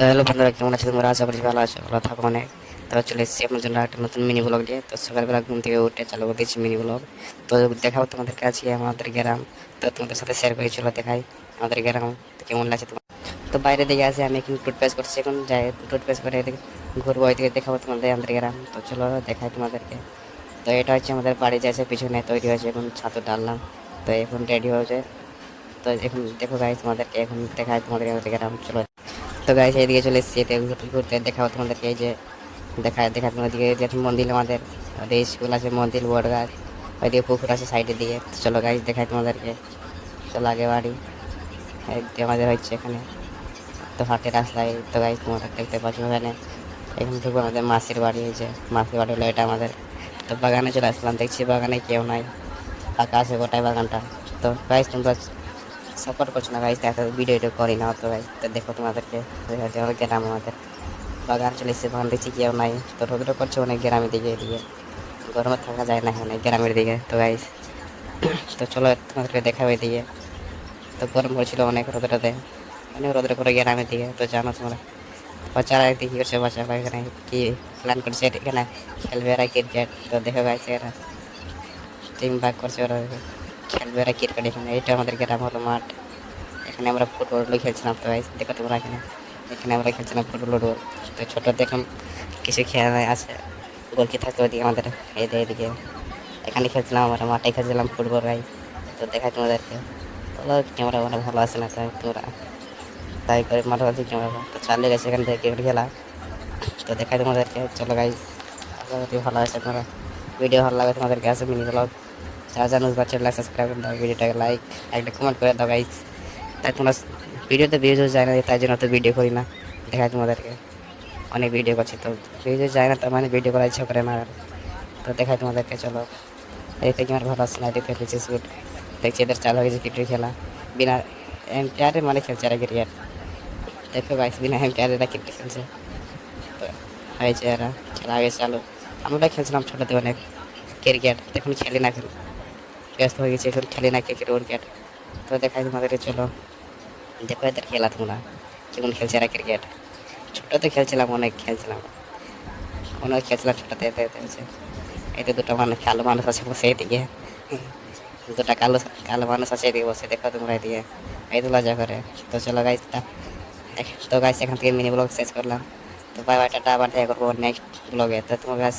Hello বন্ধুরা, কেমন আছো তোমরা? আশা করি ভালো আছো, ভালো থাকো অনেক। তো চলে এসেছি আপনার জন্য একটা নতুন মিনি ব্লগ নিয়ে। তো সকালবেলা ঘুম থেকে উঠে চালু করে দিয়েছি মিনি ব্লগ। তো দেখাবো তোমাদের কাছে আমাদের গ্রাম। তো তোমাদের সাথে শেয়ার করে চলো দেখাই আমাদের গ্রাম। তো কেমন লাগছে তোমার? তো বাইরে দিকে আছে, আমি এখন টুথপেস্ট করছি, এখন যাই টুথপেস্ট করে এদিকে ঘুরবো, ওইদিকে দেখাবো তোমাদের আমাদের গ্রাম। তো চলো দেখাই তোমাদেরকে। তো এটা হচ্ছে আমাদের বাড়ি যাচ্ছে, পিছনে তৈরি হয়েছে, এখন ছাতু ডাললাম। তো এখন রেডি হয়েছে। তো এখন দেখো গাইস, তোমাদেরকে এখন দেখাই তোমাদের আমাদের গ্রাম। চলো। তো গাইস এইদিকে চলে এসেছি, এতে ঘুরতে ঘুরতে দেখাবো তোমাদেরকে। এই যে দেখা তোমাদেরকে যে মন্দির, আমাদের ওদের স্কুল আছে, মন্দির, বট গাছ, ওইদিকে পুকুর আছে সাইডের দিকে। তো চলো গাইস দেখাই তোমাদেরকে। চলো আগে বাড়ি, এই যে আমাদের হচ্ছে এখানে। তো হাটের রাস্তায় তো গাইস তোমাদের দেখতে পাচ্ছ এখানে। এখানে ঢুকবো আমাদের মাসির বাড়ি, এই যে মাসির বাড়ি হলো এটা আমাদের। তো বাগানে চলে আসলাম, দেখছি বাগানে কেউ নাই, ফাঁকা আছে গোটাই বাগানটা। তো গাইস তোমরা সাপোর্ট করছো না গাইস, এত ভিডিও করি না তো গাইস। তো দেখো তোমাদেরকে গ্রাম আমাদের বাগান চলে এসেছে, বাগান দেখছি কেউ নাই। তো রোদ্র করছে অনেক গ্রামের দিকে, এদিকে গরমে থাকা যায় না অনেক গ্রামের দিকে। তো গাইস তো চলো তোমাদেরকে দেখাবো এদিকে। তো গরম পড়ছিল অনেক রোদ্রতে, অনেক রোদ্র করে গ্রামের দিকে। তো জানো তোমরা বাচ্চারা একদিকে কি করছে, বাচ্চারা এখানে কি প্ল্যান করছে, এখানে খেলবে এরা ক্রিকেট। তো দেখো গাইস এরা টিম ভাগ করছে, ওরা খেলবে এরা ক্রিকেট এখানে। এটা আমাদের গ্রাম হলো মাঠ, এখানে আমরা ফুটবল খেলছিলাম। তো গাইস দেখো তোমরা এখানে, এখানে আমরা খেলছিলাম ফুটবল। তো ছোট দেখুন কিছু খেলা আছে, গোলকি থাকতো ওইদিকে আমাদের, এদিকে এখানে খেলছিলাম, আমরা মাঠে খেলছিলাম ফুটবল গাইস। তো দেখাই তোমাদেরকে। তো ক্যামেরা মানে ভালো আছে না, তাই তোমরা তাই করে মাঠে আছে ক্যামেরা। তো চালিয়ে গেছে এখান থেকে ক্রিকেট খেলা। তো দেখাই তোমাদেরকে, চলো গাইস। আশা করি ভালো আছে তোমরা, ভিডিও ভালো লাগে তোমাদেরকে আছে মিনি ব্লগ। যারা জানো বা চ্যানেল সাবস্ক্রাইব করে দাও, ভিডিওটাকে লাইক একটা কমেন্ট করে দাও গাইস। তাই তোমরা ভিডিওতে ভিউজ যায় না, তাই জন্য তো ভিডিও করি না। দেখাই তোমাদেরকে অনেক ভিডিও করছি, তো ভিউজ যায় না, তার মানে ভিডিও করার ইচ্ছা করে না আর। তো দেখাই তোমাদেরকে, চলো। এদিকে আমার ভালো আসছে না, এদিকে ফেলেছি শুট। দেখছি এদের চালু হয়ে গেছে ক্রিকেট খেলা, বিনা এম্পায়ারে মানে খেলছে এরা ক্রিকেট। দেখো গাইস বিনা এম্পায়ারে এরা ক্রিকেট খেলছে। তো হয়েছে এরা খেলা আগে চালু। আমরা খেলছিলাম ছোটোতে অনেক ক্রিকেট, এখন খেলি না, এখন ব্যস্ত হয়ে গেছে, এখন খেলি না ক্রিকেট। তো দেখাই তোমাদেরকে, চলো দেখো এদের খেলা তোমরা কেমন খেলছে এরা ক্রিকেট। ছোটোতে খেলছিলাম, অনেক খেলছিলাম, অনেক খেলছিলাম ছোটোতে। এতে এতে হচ্ছে এই তো দুটো মানুষ, কালো মানুষ আছে বসে এদিকে, দুটা কালো কালো মানুষ আছে এদিকে বসে, দেখো তোমরা এদিকে এই তো লজ্জা করে। তো চলো গাইস, তো গাইস এখান থেকে মিনি ব্লগ শেষ করলাম। তো বাই বাই, টাটা, আবার দেখা করবো নেক্সট ব্লগে। তো তোমার গাছ